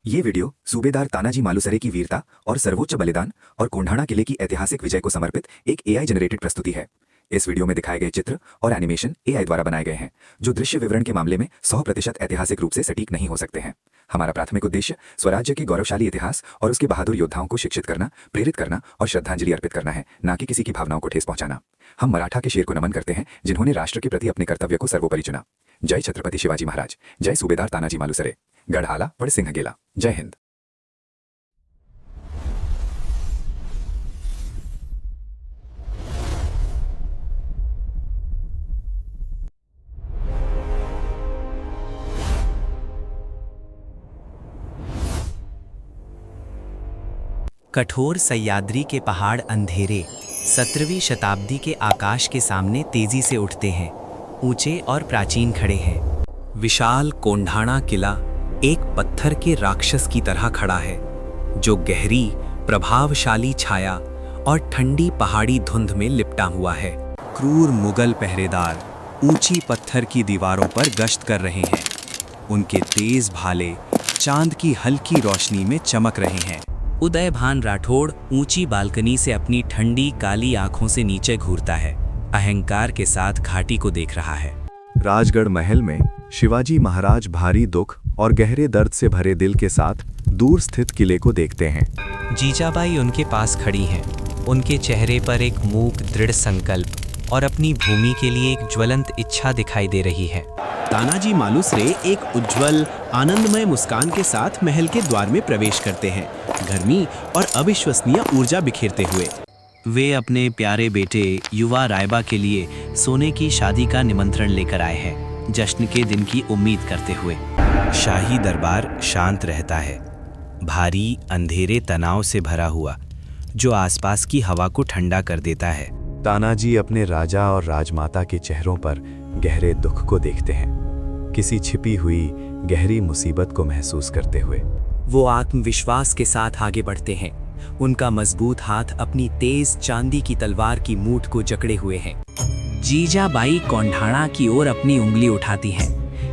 ये वीडियो सूबेदार तानाजी मालुसरे की वीरता और सर्वोच्च बलिदान और कोंढाणा किले की ऐतिहासिक विजय को समर्पित एक एआई जनरेटेड प्रस्तुति है। इस वीडियो में दिखाए गए चित्र और एनिमेशन एआई द्वारा बनाए गए हैं, जो दृश्य विवरण के मामले में 100% ऐतिहासिक रूप से सटीक नहीं हो सकते हैं। हमारा प्राथमिक उद्देश्य स्वराज्य के गौरवशाली इतिहास और उसके बहादुर योद्धाओं को शिक्षित करना, प्रेरित करना और श्रद्धांजलि अर्पित करना है, न कि किसी की भावनाओं को ठेस पहुंचाना। हम मराठा के शेर को नमन करते हैं, जिन्होंने राष्ट्र के प्रति अपने कर्तव्य को सर्वोपरि चुना। जय छत्रपति शिवाजी महाराज, जय सूबेदार तानाजी मालुसरे, गढ़हाला पड़ सिंह गेला। जय हिंद। कठोर सह्याद्री के पहाड़ अंधेरे 17वीं शताब्दी के आकाश के सामने तेजी से उठते हैं, ऊंचे और प्राचीन खड़े हैं। विशाल कोंढाणा किला एक पत्थर के राक्षस की तरह खड़ा है, जो गहरी प्रभावशाली छाया और ठंडी पहाड़ी धुंध में लिपटा हुआ है। क्रूर मुगल पहरेदार ऊंची पत्थर की दीवारों पर गश्त कर रहे हैं। उनके तेज भाले चांद की हल्की रोशनी में चमक रहे हैं। उदयभान राठौड़ ऊंची बालकनी से अपनी ठंडी काली आंखों से नीचे घूरता है, अहंकार के साथ घाटी को देख रहा है। राजगढ़ महल में शिवाजी महाराज भारी दुख और गहरे दर्द से भरे दिल के साथ दूर स्थित किले को देखते हैं। जीजाबाई उनके पास खड़ी हैं, उनके चेहरे पर एक मूक दृढ़ संकल्प और अपनी भूमि के लिए एक ज्वलंत इच्छा दिखाई दे रही है। तानाजी मालुसरे एक उज्जवल आनंदमय मुस्कान के साथ महल के द्वार में प्रवेश करते हैं, गर्मी और अविश्वसनीय ऊर्जा बिखेरते हुए। वे अपने प्यारे बेटे युवा रायबा के लिए सोने की शादी का निमंत्रण लेकर आए हैं, जश्न के दिन की उम्मीद करते हुए। शाही दरबार शांत रहता है, भारी अंधेरे तनाव से भरा हुआ, जो आसपास की हवा को ठंडा कर देता है। तानाजी अपने राजा और राजमाता के चेहरों पर गहरे दुख को देखते हैं, किसी छिपी हुई गहरी मुसीबत को महसूस करते हुए। वो आत्मविश्वास के साथ आगे बढ़ते हैं, उनका मजबूत हाथ अपनी तेज चांदी की तलवार की मूठ को जकड़े हुए हैं। जीजाबाई कोंढाणा की ओर अपनी उंगली उठाती हैं,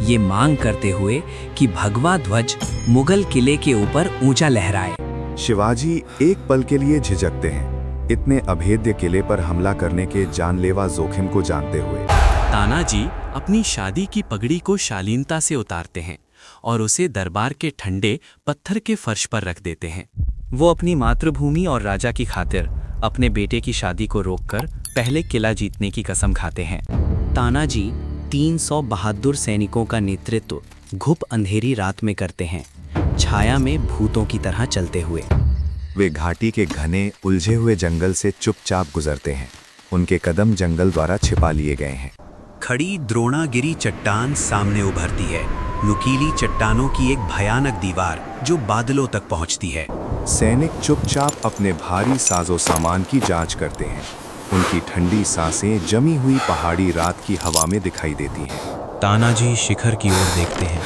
ये मांग करते हुए कि भगवा ध्वज मुगल किले के ऊपर ऊंचा लहराए। शिवाजी एक पल के लिए झिझकते हैं, इतने अभेद्य किले पर हमला करने के जानलेवा जोखिम को जानते हुए। तानाजी अपनी शादी की पगड़ी को शालीनता से उतारते हैं और उसे दरबार के ठंडे पत्थर के फर्श पर रख देते हैं। वो अपनी मातृभूमि और राजा की खातिर अपने बेटे की शादी को रोककर पहले किला जीतने की कसम खाते हैं। तानाजी 300 बहादुर सैनिकों का नेतृत्व घुप अंधेरी रात में करते हैं, छाया में भूतों की तरह चलते हुए। वे घाटी के घने उलझे हुए जंगल से चुपचाप गुजरते हैं, उनके कदम जंगल द्वारा छिपा लिए गए हैं। खड़ी द्रोणागिरी चट्टान सामने उभरती है, नुकीली चट्टानों की एक भयानक दीवार जो बादलों तक पहुंचती है। सैनिक चुपचाप अपने भारी साजो सामान की जांच करते हैं, उनकी ठंडी सांसें जमी हुई पहाड़ी रात की हवा में दिखाई देती हैं। तानाजी शिखर की ओर देखते हैं,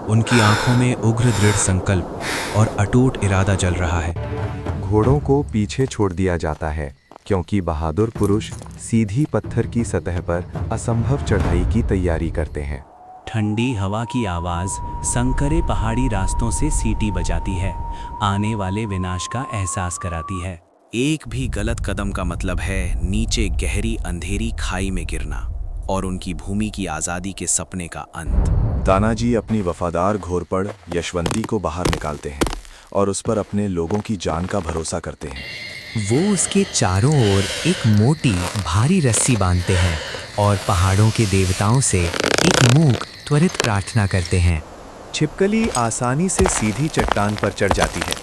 उनकी आंखों में उग्र दृढ़ संकल्प और अटूट इरादा जल रहा है। घोड़ों को पीछे छोड़ दिया जाता है, क्योंकि बहादुर पुरुष सीधी पत्थर की सतह पर असंभव चढ़ाई की तैयारी करते हैं। ठंडी हवा की आवाज संकरे पहाड़ी रास्तों से सीटी बजाती है, आने वाले विनाश का एहसास कराती है। एक भी गलत कदम का मतलब है नीचे गहरी अंधेरी खाई में गिरना और उनकी भूमि की आज़ादी के सपने का अंत। तानाजी अपनी वफादार घोरपड़ यशवंती को बाहर निकालते हैं और उस पर अपने लोगों की जान का भरोसा करते हैं। वो उसके चारों ओर एक मोटी भारी रस्सी बांधते हैं और पहाड़ों के देवताओं से एक मूक त्वरित प्रार्थना करते हैं। छिपकली आसानी से सीधी चट्टान पर चढ़ जाती है,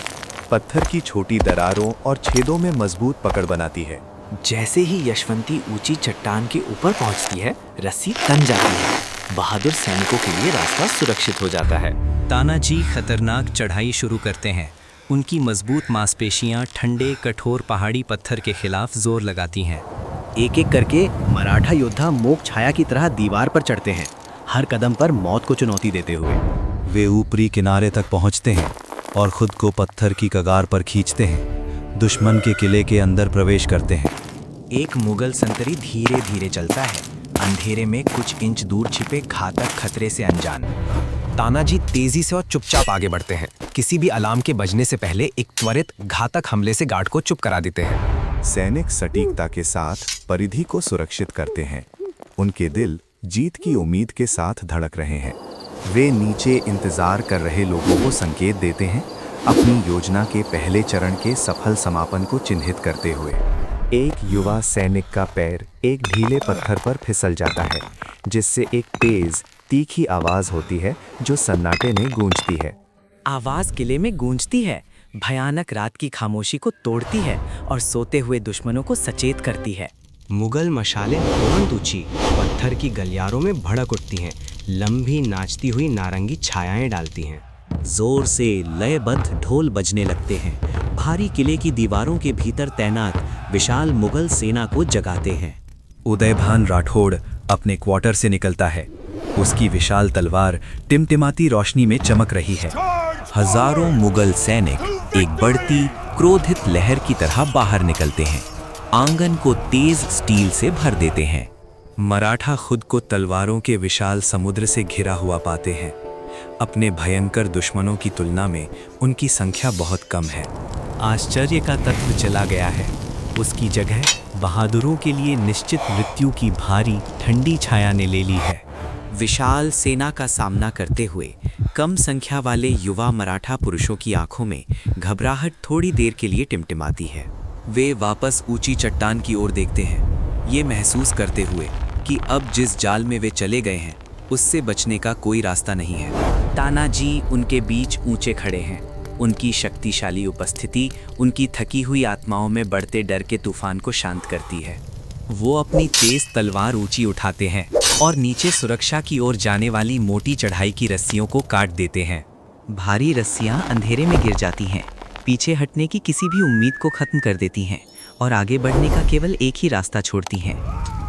पत्थर की छोटी दरारों और छेदों में मजबूत पकड़ बनाती है। जैसे ही यशवंती ऊंची चट्टान के ऊपर पहुंचती है, रस्सी तन जाती है। बहादुर सैनिकों के लिए रास्ता सुरक्षित हो जाता है। तानाजी खतरनाक चढ़ाई शुरू करते हैं, उनकी मजबूत मांसपेशियां ठंडे कठोर पहाड़ी पत्थर के खिलाफ जोर लगाती हैं। एक एक करके मराठा योद्धा मोक छाया की तरह दीवार पर चढ़ते हैं, हर कदम पर मौत को चुनौती देते हुए। वे ऊपरी किनारे तक पहुंचते हैं और खुद को पत्थर की कगार पर खींचते हैं, दुश्मन के किले के अंदर प्रवेश करते हैं। एक मुगल संतरी धीरे धीरे चलता है, अंधेरे में कुछ इंच दूर छिपे घातक खतरे से अनजान। तानाजी तेजी से और चुपचाप आगे बढ़ते हैं। किसी भी अलार्म के बजने से पहले एक त्वरित घातक हमले से गार्ड को चुप करा देते हैं। सैनिक सटीकता के साथ परिधि को सुरक्षित करते हैं। उनके दिल जीत की उम्मीद के साथ धड़क रहे हैं। वे नीचे इंतजार कर रहे लोगों को संकेत देते हैं, अपनी योजना के पहले चरण के सफल समापन को चिन्हित करते हुए। एक युवा सैनिक का पैर एक ढीले पत्थर पर फिसल जाता है, जिससे एक तेज तीखी आवाज होती है जो सन्नाटे में गूंजती है। आवाज किले में गूंजती है, भयानक रात की खामोशी को तोड़ती है और सोते हुए दुश्मनों को सचेत करती है। मुगल मशालें तुरंत ऊंची पत्थर की गलियारों में भड़क उठती हैं, लंबी नाचती हुई नारंगी छायाएं डालती हैं। जोर से लयबद्ध ढोल बजने लगते हैं, भारी किले की दीवारों के भीतर तैनात विशाल मुगल सेना को जगाते हैं। उदयभान राठौड़ अपने क्वार्टर से निकलता है। उसकी विशाल तलवार टिमटिमाती रोशनी में चमक रही है। हजारों मुगल सैनिक एक बढ़ती क्रोधित लहर की तरह बाहर निकलते हैं, आंगन को तेज स्टील से भर देते हैं। मराठा खुद को तलवारों के विशाल समुद्र से घिरा हुआ पाते हैं। अपने भयंकर दुश्मनों की तुलना में उनकी संख्या बहुत कम है। आश्चर्य का तत्व चला गया है। उसकी जगह बहादुरों के लिए निश्चित मृत्यु की भारी ठंडी छाया ने ले ली है। विशाल सेना का सामना करते हुए कम संख्या वाले युवा मराठा पुरुषों की आंखों में घबराहट थोड़ी देर के लिए टिमटिमाती है। वे वापस ऊंची चट्टान की ओर देखते हैं, ये महसूस करते हुए कि अब जिस जाल में वे चले गए हैं उससे बचने का कोई रास्ता नहीं है। तानाजी उनके बीच ऊंचे खड़े हैं। उनकी शक्तिशाली उपस्थिति उनकी थकी हुई आत्माओं में बढ़ते डर के तूफान को शांत करती है। वो अपनी तेज तलवार ऊंची उठाते हैं और नीचे सुरक्षा की ओर जाने वाली मोटी चढ़ाई की रस्सियों को काट देते हैं। भारी रस्सियां अंधेरे में गिर जाती हैं, पीछे हटने की किसी भी उम्मीद को खत्म कर देती हैं और आगे बढ़ने का केवल एक ही रास्ता छोड़ती हैं।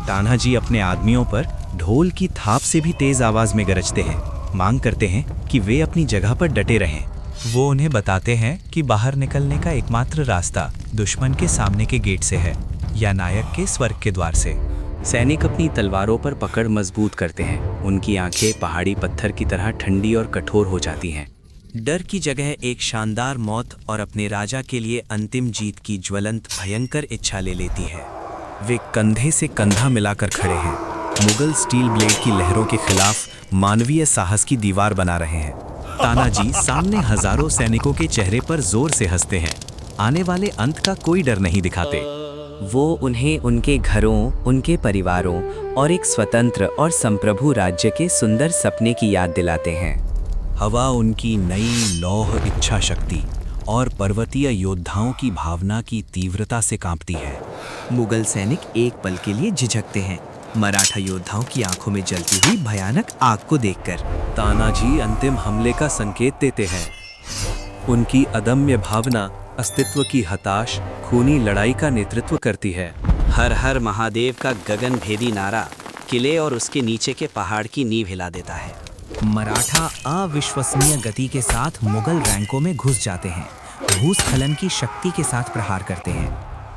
तानाजी अपने आदमियों पर ढोल की थाप से भी तेज आवाज में गरजते हैं, मांग करते हैं कि वे अपनी जगह पर डटे रहें। वो उन्हें बताते हैं कि बाहर निकलने का एकमात्र रास्ता दुश्मन के सामने के गेट से है या नायक के स्वर्ग के द्वार से। सैनिक अपनी तलवारों पर पकड़ मजबूत करते हैं। उनकी आंखें पहाड़ी पत्थर की तरह ठंडी और कठोर हो जाती हैं। डर की जगह एक शानदार मौत और अपने राजा के लिए अंतिम जीत की ज्वलंत भयंकर इच्छा ले लेती है। वे कंधे से कंधा मिलाकर खड़े हैं, मुगल स्टील ब्लेड की लहरों के खिलाफ मानवीय साहस की दीवार बना रहे हैं। तानाजी सामने हजारों सैनिकों के चेहरे पर जोर से हंसते हैं। आने वाले अंत का कोई डर नहीं दिखाते। वो उन्हें उनके घरों, उनके परिवारों और एक स्वतंत्र और संप्रभु राज्य के सुंदर सपने की याद दिलाते हैं। हवा उनकी नई लौह इच्छा शक्ति और पर्वतीय योद्धाओं की भावना की तीव्रता से कांपती है। मुगल सैनिक एक पल के लिए झिझकते हैं, मराठा योद्धाओं की आंखों में जलती हुई भयानक आग को देखकर। तानाजी अंतिम हमले का संकेत देते हैं। उनकी अदम्य भावना अस्तित्व की हताश खूनी लड़ाई का नेतृत्व करती है। हर हर महादेव का गगन भेदी नारा किले और उसके नीचे के पहाड़ की नींव हिला देता है। मराठा अविश्वसनीय गति के साथ मुगल रैंकों में घुस जाते हैं, भूस्खलन की शक्ति के साथ प्रहार करते हैं।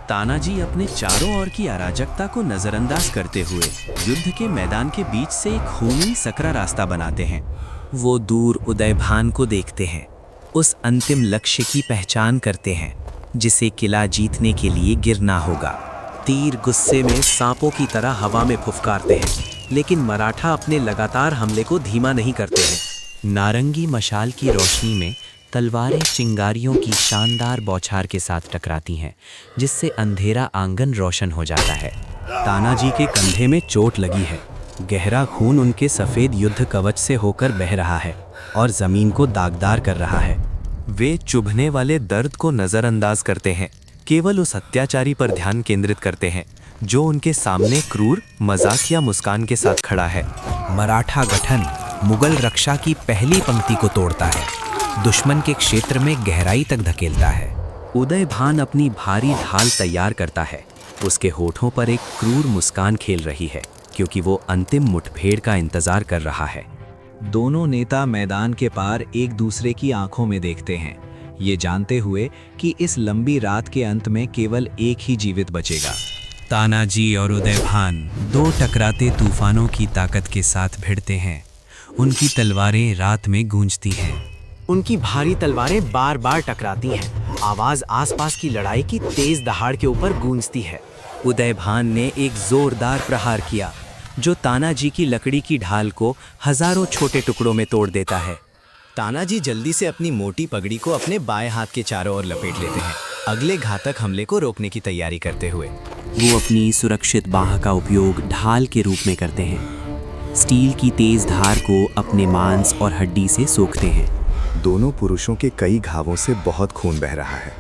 तानाजी अपने चारों ओर की अराजकता को नजरअंदाज करते हुए युद्ध के मैदान के बीच से एक खूनी सकरा रास्ता बनाते हैं। वो दूर उदयभान को देखते हैं, उस अंतिम लक्ष्य की पहचान करते हैं जिसे किला जीतने के लिए गिरना होगा। तीर गुस्से में सांपों की तरह हवा में फुफकारते हैं, लेकिन मराठा अपने लगातार हमले को धीमा नहीं करते हैं। नारंगी मशाल की रोशनी में तलवारें चिंगारियों की शानदार बौछार के साथ टकराती हैं, जिससे अंधेरा आंगन रोशन हो जाता है। तानाजी के कंधे में चोट लगी है। गहरा खून उनके सफेद युद्ध कवच से होकर बह रहा है और जमीन को दागदार कर रहा है। वे चुभने वाले दर्द को नजरअंदाज करते हैं, केवल उस अत्याचारी पर ध्यान केंद्रित करते हैं जो उनके सामने क्रूर मजाकिया मुस्कान के साथ खड़ा है। मराठा गठन मुगल रक्षा की पहली पंक्ति को तोड़ता है, दुश्मन के क्षेत्र में गहराई तक धकेलता है। उदयभान अपनी भारी ढाल तैयार करता है। उसके होठों पर एक क्रूर मुस्कान खेल रही है, क्योंकि वो अंतिम मुठभेड़ का इंतजार कर रहा है। दोनों नेता मैदान के पार एक दूसरे की आंखों में देखते हैं, ये जानते हुए कि इस लंबी रात के अंत में केवल एक ही जीवित बचेगा। तानाजी और उदयभान दो टकराते तूफानों की ताकत के साथ भिड़ते हैं। उनकी तलवारें रात में गूंजती हैं। उनकी भारी तलवारें बार बार टकराती हैं। आवाज आसपास की लड़ाई की तेज दहाड़ के ऊपर गूंजती है। उदयभान ने एक जोरदार प्रहार किया जो तानाजी की लकड़ी की ढाल को हजारों छोटे टुकड़ों में तोड़ देता है। तानाजी जल्दी से अपनी मोटी पगड़ी को अपने बाएं हाथ के चारों ओर लपेट लेते हैं, अगले घातक हमले को रोकने की तैयारी करते हुए। वो अपनी सुरक्षित बाह का उपयोग ढाल के रूप में करते हैं। स्टील की तेज धार को अपने मांस और हड्डी से सोखते हैं। दोनों पुरुषों के कई घावों से बहुत खून बह रहा है।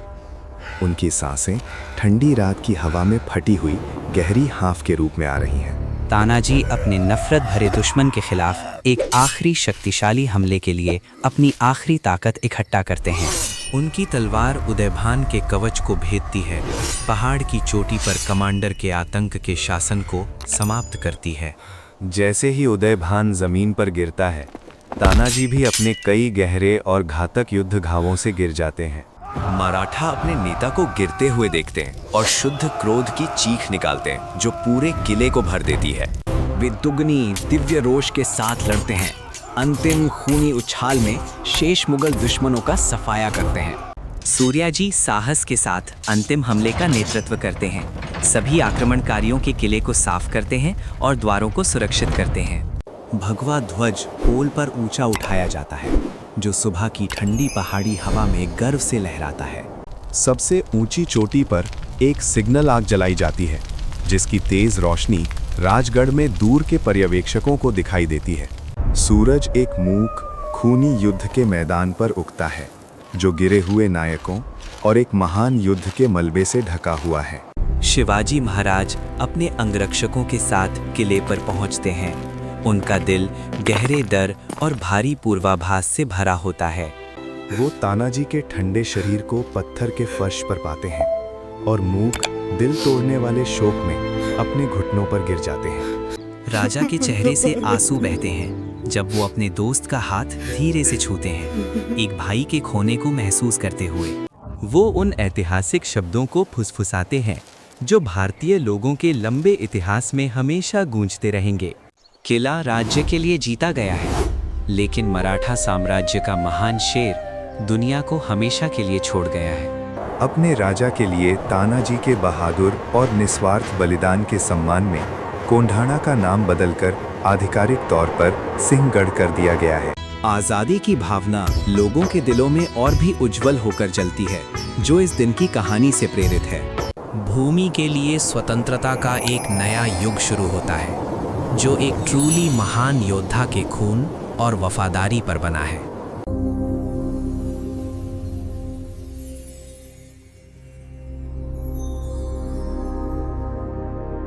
उनकी सांसें ठंडी रात की हवा में फटी हुई गहरी हाँफ के रूप में आ रही हैं। तानाजी अपने नफरत भरे दुश्मन के खिलाफ एक आखिरी शक्तिशाली हमले के लिए अपनी आखिरी ताकत इकट्ठा करते हैं। उनकी तलवार उदयभान के कवच को भेदती है, पहाड़ की चोटी पर कमांडर के आतंक के शासन को समाप्त करती है। जैसे ही उदयभान जमीन पर गिरता है, तानाजी भी अपने कई गहरे और घातक युद्ध घावों से गिर जाते हैं। मराठा अपने नेता को गिरते हुए देखते हैं और शुद्ध क्रोध की चीख निकालते हैं जो पूरे किले को भर देती है। वे दुगनी दिव्य रोष के साथ लड़ते हैं। अंतिम खूनी उछाल में शेष मुगल दुश्मनों का सफाया करते हैं। सूर्याजी साहस के साथ अंतिम हमले का नेतृत्व करते हैं। सभी आक्रमणकारियों के किले को साफ करते हैं और द्वारों को सुरक्षित करते हैं। भगवा ध्वज पोल पर ऊंचा उठाया जाता है जो सुबह की ठंडी पहाड़ी हवा में गर्व से लहराता है। सबसे ऊंची चोटी पर एक सिग्नल आग जलाई जाती है जिसकी तेज रोशनी राजगढ़ में दूर के पर्यवेक्षकों को दिखाई देती है। सूरज एक मूक खूनी युद्ध के मैदान पर उगता है जो गिरे हुए नायकों और एक महान युद्ध के मलबे से ढका हुआ है। शिवाजी महाराज अपने अंगरक्षकों के साथ किले पर पहुंचते हैं। उनका दिल गहरे डर और भारी पूर्वाभास से भरा होता है। वो तानाजी के ठंडे शरीर को पत्थर के फर्श पर पाते हैं और मूक दिल तोड़ने वाले शोक में अपने घुटनों पर गिर जाते हैं। राजा के चेहरे से आंसू बहते हैं जब वो अपने दोस्त का हाथ धीरे से छूते हैं, एक भाई के खोने को महसूस करते हुए। वो उन ऐतिहासिक शब्दों को फुसफुसाते हैं जो भारतीय लोगों के लंबे इतिहास में हमेशा गूंजते रहेंगे। किला राज्य के लिए जीता गया है, लेकिन मराठा साम्राज्य का महान शेर दुनिया को हमेशा के लिए छोड़ गया है। अपने राजा के लिए तानाजी के बहादुर और निस्वार्थ बलिदान के सम्मान में कोंढाणा का नाम बदलकर आधिकारिक तौर पर सिंहगढ़ कर दिया गया है। आज़ादी की भावना लोगों के दिलों में और भी उज्जवल होकर जलती है जो इस दिन की कहानी से प्रेरित है। भूमि के लिए स्वतंत्रता का एक नया युग शुरू होता है जो एक ट्रूली महान योद्धा के खून और वफादारी पर बना है।